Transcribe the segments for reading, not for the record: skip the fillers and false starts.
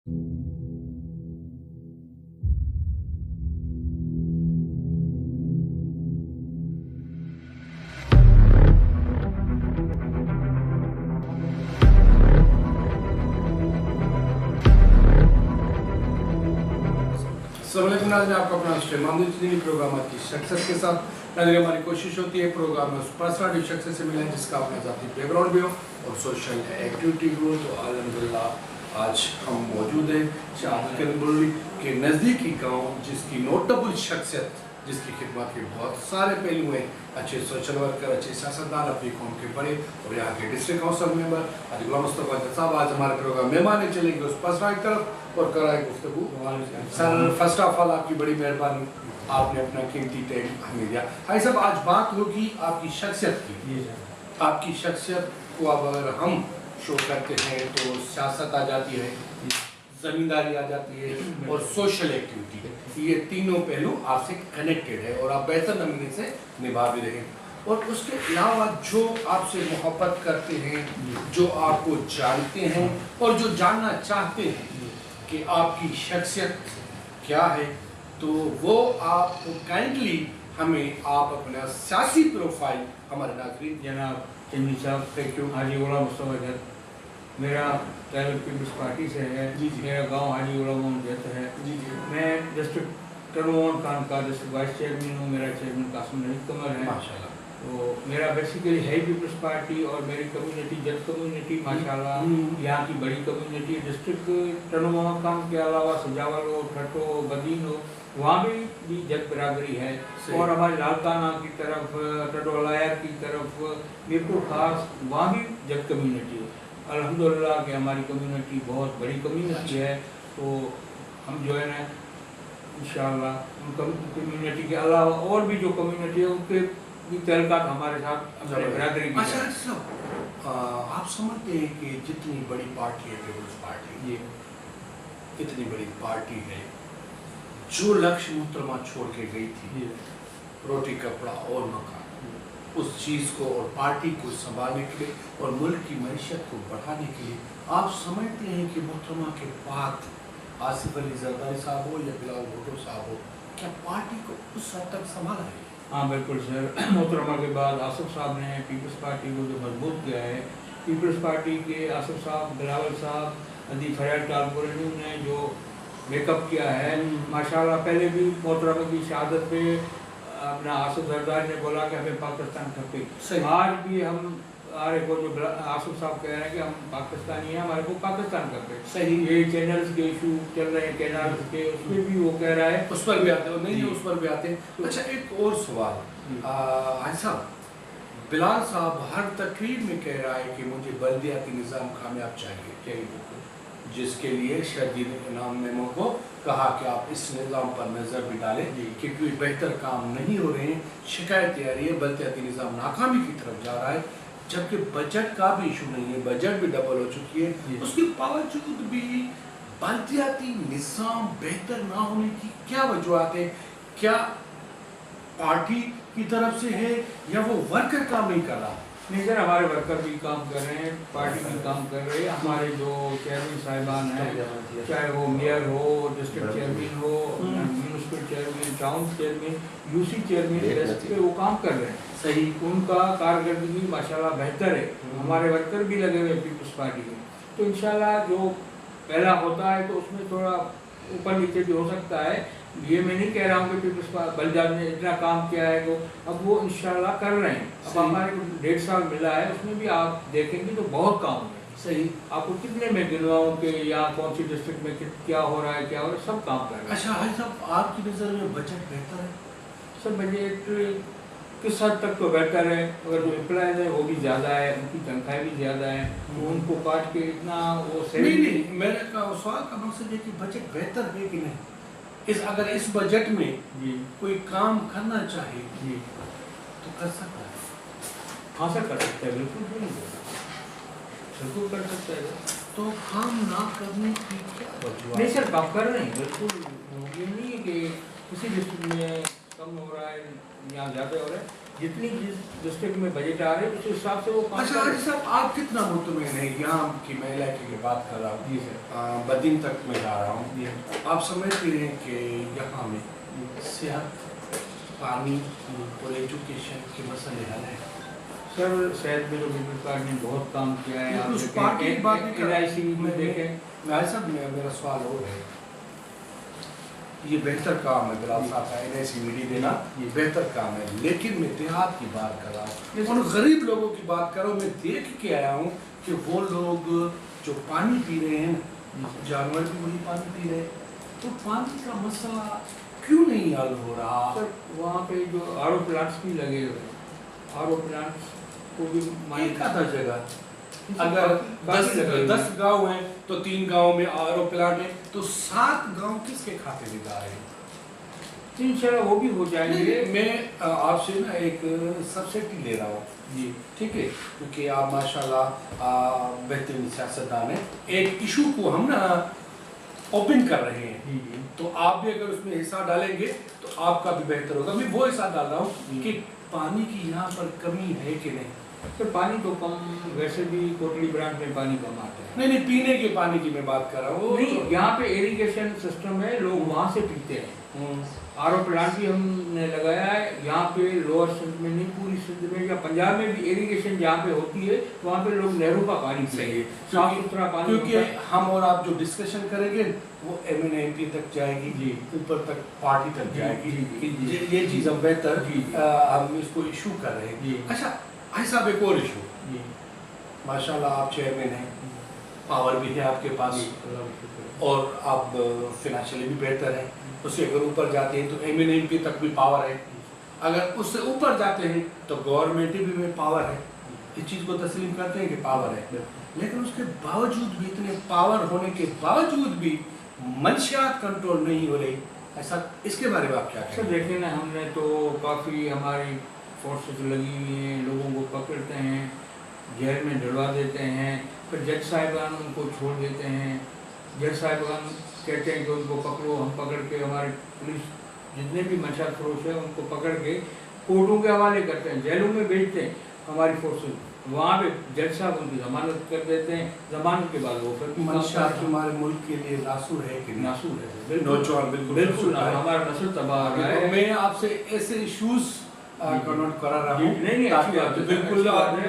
अस्सलामुअलैकुम नाज़रीन, आपका अपना मामूली प्रोग्राम की शख्सियत के साथ नाज़रीन हमारी कोशिश होती है प्रोग्राम में उस पर्सनल शख्सियत से मिले जिसका अपना ज़ाती बैकग्राउंड भी हो और सोशल एक्टिविटी भी हो। तो अल्हम्दुलिल्लाह आज हम मौजूद हैं शाहबुल के नज़दीकी गाँव, जिसकी नोटेबल शख्सियत, जिसकी खिदमत के बहुत सारे पहलू हैं, अच्छे सोशल वर्कर, अच्छे सियासतदान, अपनी कौम के बड़े और यहाँ के डिस्ट्रिक्ट काउंसिल मेंबर आज गुलाम मुस्तफा साहब आज हमारे प्रोग्राम मेहमान चलेंगे उस पर्सनल की तरफ और कराए गुफ्तगू। सर फर्स्ट ऑफ ऑल आपकी बड़ी मेहरबानी, आपने अपना कीमती टाइम हमें दिया। भाई साहब आज बात होगी आपकी शख्सियत की। आपकी शख्सियत को अगर हम शो करते हैं तो सियासत आ जाती है, ज़मींदारी आ जाती है और सोशल एक्टिविटी, ये तीनों पहलू आपसे कनेक्टेड है और आप बेहतर नमूने से निभा भी रहे हैं। और उसके अलावा जो आपसे मोहब्बत करते हैं, जो आपको जानते हैं और जो जानना चाहते हैं कि आपकी शख्सियत क्या है, तो वो आप काइंडली हमें आप अपना सियासी प्रोफाइल हमारे नाज़रीन। जनाब चंदी साहब, थैंक यू। हाजी गुलाम मुस्तफा, मेरा ताल्लुक पीपल्स पार्टी से है। मेरा गांव हाजी गुलाम मुस्तफा है। मैं डिस्ट्रिक्ट टर्नओवर खान का डिस्ट्रिक्ट वाइस चेयरमैन हूँ। मेरा चेयरमैन कासिम नवीद कमर है माशाल्लाह। तो मेरा बेसिकली है पीपल्स पार्टी और मेरी कम्युनिटी जट कम्युनिटी माशाल्लाह यहाँ की बड़ी कम्युनिटी। डिस्ट्रिक्ट टर्नओवर खान के अलावा सजावल हो, ठट्टो, बदीन हो, वहाँ भी जट बराबरी है। और हमारे लालकाना की तरफ, टडोलायर की तरफ, मीरपुर खास, वहाँ भी जट कम्युनिटी है। अल्हम्दुलिल्लाह कि हमारी कम्युनिटी बहुत बड़ी कम्युनिटी है। तो हम जो है ना इंशाअल्लाह उन कम्युनिटी के अलावा और भी जो कम्युनिटी है उनके भी तल्लुकात हमारे साथ बरादरी की। अच्छा, आप समझते हैं कि जितनी बड़ी पार्टी है पीपल्स पार्टी, ये इतनी बड़ी पार्टी है, जो लक्ष्य मुहतरमा छोड़ के गई थी रोटी कपड़ा और मकान, उस चीज़ को और पार्टी को संभालने के लिए और मुल्क की मईशत को बढ़ाने के लिए आप समझते हैं कि मुहतरमा के बाद आसिफ अली जरदारी साहब हो या बिलावल भुट्टो साहब हो, क्या पार्टी को उस हद तक संभाला है? हाँ बिल्कुल सर। मोहतरमा के बाद आसिफ साहब ने पीपल्स पार्टी को जो मजबूत किया है, पीपल्स पार्टी के आसिफ साहब, बिलावल साहब, अदी फरियाद टालपुरनी ने जो मेकअप किया है माशाल्लाह। पहले भी मोहतरमा की शहादत पे अपना आसिफ जरदारी ने बोला कि हमें पाकिस्तान खपे। आज भी हम हमारे को जो आसिफ साहब कह रहे हैं कि हम पाकिस्तानी हैं, हमारे को पाकिस्तान खपे। सही। ये चैनल्स के इशू चल रहे हैं कैनाल्स के, उसमें भी वो कह रहा है, उस पर भी आते हैं। नहीं, उस पर भी आते हैं। अच्छा, एक और सवाल, साहब बिलाल साहब हर तकरीर में कह रहा है कि मुझे बल्दियाती निज़ाम कामयाब चाहिए, जिसके लिए शदीद इनाम मेमो को कहा कि आप इस निज़ाम पर नज़र भी डालें क्योंकि बेहतर काम नहीं हो रहे हैं, शिकायतें आ रही है, बल्दियाती निज़ाम नाकामी की तरफ जा रहा है, जबकि बजट का भी इशू नहीं है, बजट भी डबल हो चुकी है, उसके बावजूद भी बल्दियाती निज़ाम बेहतर ना होने की क्या वजूहत है? क्या पार्टी की तरफ से है या वो वर्कर काम नहीं कर रहा? नहीं सर, हमारे वर्कर भी काम कर रहे हैं, पार्टी भी काम कर रही है। हमारे जो चेयरमैन साहिबान हैं, चाहे वो मेयर हो, डिस्ट्रिक्ट चेयरमैन हो, municipal chairman, town chairman, UC chairman पे वो काम कर रहे हैं। सही। उनका कारकर्दगी माशाल्लाह बेहतर है। हमारे वर्कर भी लगे हुए पीपल्स पार्टी में। तो इंशाल्लाह जो पहला होता है तो उसमें थोड़ा ऊपर नीचे भी हो सकता है। ये मैं नहीं कह रहा हूँ कि पीपल्स बलदाद ने इतना काम किया है, तो अब वो इंशाल्लाह कर रहे हैं। अब हमारे को 1.5 साल मिला है, उसमें भी आप देखेंगे तो बहुत काम है। सही। आपको कितने में गिनवाऊँ कि यहाँ कौन सी डिस्ट्रिक्ट में क्या हो रहा है, क्या हो रहा है, सब काम कर रहे हैं। अच्छा भाई साहब, आपकी नज़र में बजट बेहतर है? सर बजट किस हद तक तो बेहतर है, अगर जो एम्प्लॉयज़ है वो भी ज़्यादा है, उनकी तनख्वाहें भी ज़्यादा है, तो उनको काट के इतना वो नहीं, मेरे का सवाल का मकसद है कि बजट बेहतर है कि नहीं। अगर इस बजट में कोई काम करना चाहे तो कर सकता है? हाँ सर कर सकता है, बिल्कुल बिल्कुल कर सकता है। तो काम ना करने की क्या वजह? नहीं सर, काम कर रहे हैं बिल्कुल। ये नहीं है कि किसी डिस्ट्रिक्ट में कम हो रहा है, यहाँ ज़्यादा हो रहा है, जितनी जिस डिस्ट्रिक्ट में बजट आ रहे हैं उस हिसाब से वो काम अच्छा कर रहे हाजी साहब, आप कितना मुतमईन है, यहाँ की मैं इलाके की बात कर रहा हूँ, जी सर। बदीन तक में जा रहा हूँ, जी आप समझते हैं कि यहाँ में सेहत, पानी और एजुकेशन के मसले हल हैं? सर शायद में तो पीपल्स पार्टी ने बहुत काम किया है। आप उस पार्टी की बात नहीं कर रहा। LIC में देखें, मैं साहब मेरा सवाल और है, ये बेहतर काम है बिलाल साहब का NICVD देना, ये बेहतर काम है, लेकिन मैं देहात की बात कर रहा हूँ, उन गरीब लोगों की बात कर रहा हूँ। मैं देख के आया हूँ कि वो लोग जो पानी पी रहे हैं, जानवर भी वही पानी पी रहे हैं, तो पानी का मसला क्यों नहीं हल हो रहा? सर वहाँ पे जो RO प्लांट्स भी लगे हुए हैं, RO प्लांट्स को भी एक आधा जगह अगर 10 गांव हैं तो 3 गांव में RO प्लांट है, तो 7 गांव किसके खाते में जा रहे हैं? इंशाल्लाह वो भी हो जाएंगे। मैं आपसे ना एक सब्सिडी ले रहा हूँ जी, ठीक है, क्योंकि आप माशाल्लाह बेहतरीन सियासतदान हैं। एक इशू को हम ना ओपन कर रहे हैं, जी तो आप भी अगर उसमें हिस्सा डालेंगे तो आपका भी बेहतर होगा। मैं वो हिस्सा डाल रहा हूँ कि पानी की यहाँ पर कमी है कि नहीं। तो पानी तो कम, वैसे भी कोटली ब्रांच में पानी कम आता है। नहीं, पीने के पानी की मैं बात कर रहा हूँ। नहीं, यहाँ पे इरिगेशन सिस्टम है, लोग वहाँ से पीते हैं। RO प्लांट भी हमने लगाया है यहाँ पे, लोअर सिंध में नहीं, पूरी सिंध में या पंजाब में भी इरिगेशन जहाँ पे होती है वहाँ पे लोग नहरों का पानी चाहिए, साफ सुथरा पानी। क्योंकि हम और आप जो डिस्कशन करेंगे वो MNMP तक जाएगी, जी, ऊपर तक पार्टी तक जी, जाएगी। जी, जी, ये चीज़ हम बेहतर जी, हम इसको इशू कर रहे हैं। जी। अच्छा भाई साहब, एक और इशू, जी, माशाल्लाह आप चेयरमैन हैं, पावर भी है आपके पास, अल्लाह का शुक्र है। और आप फिनेंशियली भी बेहतर हैं। उससे अगर ऊपर जाते हैं तो MNMP तक भी पावर है, अगर उससे ऊपर जाते हैं तो गवर्नमेंट भी में पावर है। इस चीज़ को तस्लीम करते हैं कि पावर है, लेकिन उसके बावजूद भी, इतने पावर होने के बावजूद भी मंशियात कंट्रोल नहीं हो रही, ऐसा इसके बारे में आप क्या सर कहेंगे? देखिए ना, हमने तो काफ़ी हमारी फोर्सेस लगी हुई हैं, लोगों को पकड़ते हैं, जेल में डलवा देते हैं, फिर जज साहिबान उनको छोड़ देते हैं। जज साहिबान कहते हैं कि उनको पकड़ो, हम पकड़ के, हमारे पुलिस जितने भी मंशा फरोश है उनको पकड़ के कोर्टों के हवाले करते हैं, जेलों में भेजते हैं हमारी फोर्सेस। वहाँ पे जज साहब उनकी जमानत कर देते हैं, जमानत के बाद वो फिर मंशियात हमारे मुल्क के लिए नासूर है कि नहीं? नासूर है, नौजवान बिल्कुल हमारा नस्ल तबाह हो रहा है। मैं आपसे ऐसे इश्यूज कनेक्ट करा रहा हूँ। नहीं, अच्छी बात है, बिल्कुल,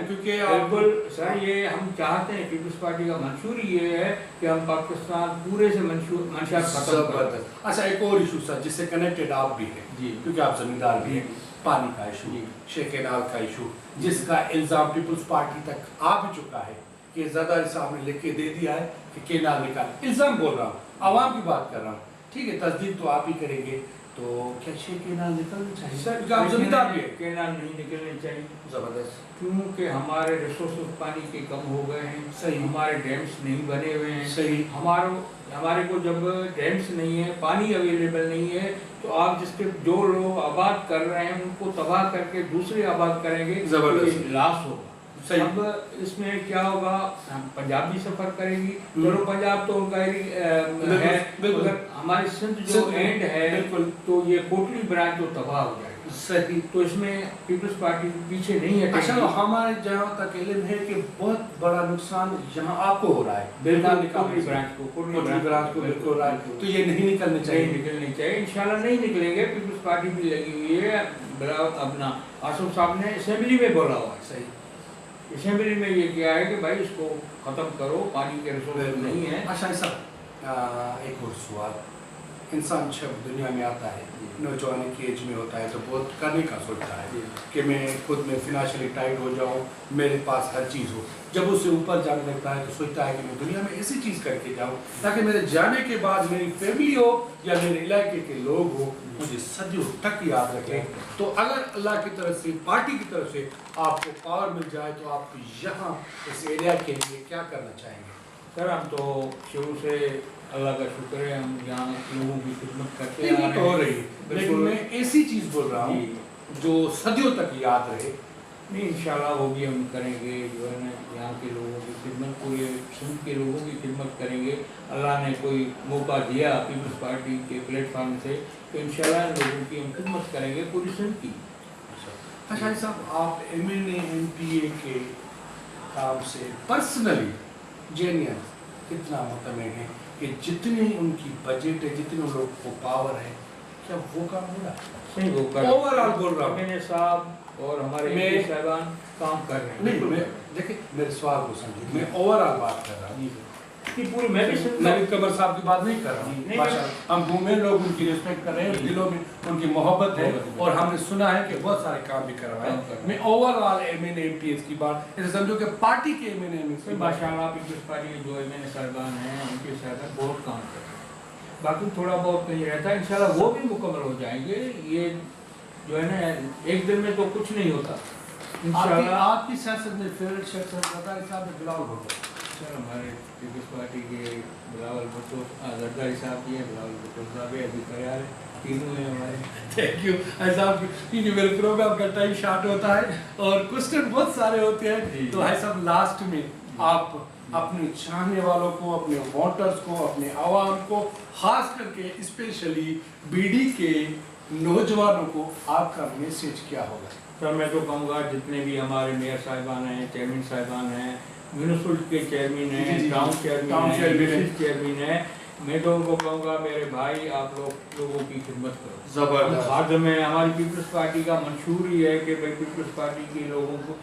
क्योंकि बिल्कुल सर, ये हम चाहते हैं, पीपल्स पार्टी का मंशूर ये है कि हम पाकिस्तान पूरे से मंशियात खत्म करें। अच्छा, एक और इशू सर जिससे कनेक्टेड आप भी हैं, जी, क्योंकि आप जमींदार भी हैं, पानी का इशू, शेकेनाल का इशू, जिसका इल्ज़ाम पीपल्स पार्टी तक आ भी चुका है कि ज़रदारी साहब ने लिख के दे दिया है कि केनाल निकाल। इल्ज़ाम बोल रहा हूँ, आवाम की बात कर रहा हूँ, ठीक है, तस्दीक तो आप ही करेंगे। तो क्या केनाल निकलना चाहिए सर? क्योंकि आप जमींदार भी हैं। केनाल नहीं निकलने चाहिए, ज़बरदस्त, क्योंकि हमारे रिसोर्सेज पानी के कम हो गए हैं। सही, हमारे डैम्स नहीं बने हुए हैं। सही, हमारे को जब डैम्स नहीं है, पानी अवेलेबल नहीं है, तो आप जिसके जो लोग आबाद कर रहे हैं उनको तबाह करके दूसरे आबाद करेंगे, जबरदस्त, लॉस होगा। सही। अब इसमें क्या होगा, पंजाब भी सफर करेगी, चलो पंजाब तो उनका है, अगर हमारी सिंध जो एंड है तो ये कोटली ब्रांच तो तबाह हो जाएगी। सही, तो इसमें पीपल्स पार्टी पीछे नहीं है। अच्छा, हमारे जहाँ तक इल्म है कि बहुत बड़ा नुकसान यहाँ आपको हो रहा है, कोटली ब्रांच को बिल्कुल हो रहा है, तो ये नहीं निकलने चाहिए। निकलनी चाहिए, इंशाल्लाह नहीं निकलेंगे। पीपल्स पार्टी भी लगी हुई है, बराबर अपना आसफ साहब ने असेंबली में बोला हुआ है, सही, असेंबली में ये किया है कि भाई इसको खत्म करो, पानी के रिसोर्स नहीं है। अच्छा सर, एक और सवाल, इंसान जब दुनिया में आता है, नौजवानी की एज में होता है तो बहुत करने का सोचता है कि मैं खुद में फिनेंशियली टाइट हो जाऊँ, मेरे पास हर चीज़ हो। जब उससे ऊपर जाने लगता है तो सोचता है कि मैं दुनिया में ऐसी चीज़ करके जाऊँ ताकि मेरे जाने के बाद मेरी फैमिली हो या मेरे इलाके के लोग हो मुझे सदियों तक याद रखें। तो अगर अल्लाह की तरफ से, पार्टी की तरफ से आपको पावर मिल जाए तो आप यहाँ इस एरिया के लिए क्या करना चाहेंगे? सर हम तो शुरू से अल्लाह का शुक्र है, हम यहाँ लोगों की खिदमत करते आ रहे हो रही है, लेकिन मैं ऐसी चीज़ बोल रहा हूँ जो सदियों तक याद रहे। नहीं, इंशाल्लाह वो भी हम करेंगे, जो है ना, यहाँ के लोगों की खिदमत, पूरे सिंध के लोगों की खिदमत करेंगे। अल्लाह ने कोई मौका दिया पीपल्स पार्टी के प्लेटफार्म से, तो इंशाल्लाह लोगों की हम खिदमत करेंगे पूरी सिंध की। अच्छा साहब, आप MNA MPA के काम से पर्सनली जेन्युइन कितना मुतमिन है कि जितनी उनकी बजट है, जितने लोग को पावर है, क्या वो काम हो रहा है? नहीं वो कर ओवरऑल बोल रहा हूँ मैंने साहब और हमारे मैं- MP साहबान काम कर रहे हैं। नहीं, मैं देखिए मेरे सवाल को समझिए, मैं ओवरऑल बात कर रहा हूँ, कि पूरी मैं भी सुनता हूँ। नवीद कमर साहब की बात नहीं कर रहा नहीं, हूँ। नहीं, माशाअल्लाह, हम घूमे लोग उनकी रिस्पेक्ट कर रहे हैं, दिलों में उनकी मोहब्बत है और हमने सुना है कि बहुत सारे काम भी करवाए। काम करवाए। मैं ओवरऑल MNA MPs की बात, ऐसे समझो कि पार्टी के MNA MPs की बात। माशाल्लाह पीपल्स पार्टी के जो MNA साहबान हैं उनके साहबान बहुत काम कर रहे हैं। बाकी थोड़ा बहुत कहीं रहता है, इंशाल्लाह वो भी मुकम्मल हो जाएंगे। ये जो है ना एक दिन में तो कुछ नहीं होता इंशाल्लाह। आपकी सियासत में फेवरेट शख्स बताए साहब बिलावल भुट्टो। सर हमारे पीपल्स पार्टी के बिलावल भुट्टो, जरदारी साहब भी है, बिलावल भुट्टो साहब है, अभी खयाल है, तीनों हैं हमारे। थैंक यू साहब, क्योंकि मेरे प्रोग्राम का टाइम शॉर्ट होता है और क्वेश्चन बहुत सारे होते हैं, तो भाई साहब लास्ट में आप अपने चाहने वालों को, अपने वोटर्स को, अपने आवाम को, खास करके स्पेशली BD के नौजवानों को आपका मैसेज क्या होगा? सर मैं तो कहूँगा जितने भी हमारे मेयर साहिबान हैं, चेयरमैन साहिबान हैं, म्यूनिसिपल के चेयरमैन जी, जी, हैं, जी। टाउन टाउन चेयरमैन हैं, चेयरमैन हैं। डिस्ट्रिक्ट चेयरमैन हैं, मैं तो उनको कहूँगा मेरे भाई आप लोगों की खिदमत करो। जबरदस्त। आज में हमारी पीपल्स पार्टी का मंशूर ही है कि भाई पीपल्स पार्टी के लोगों को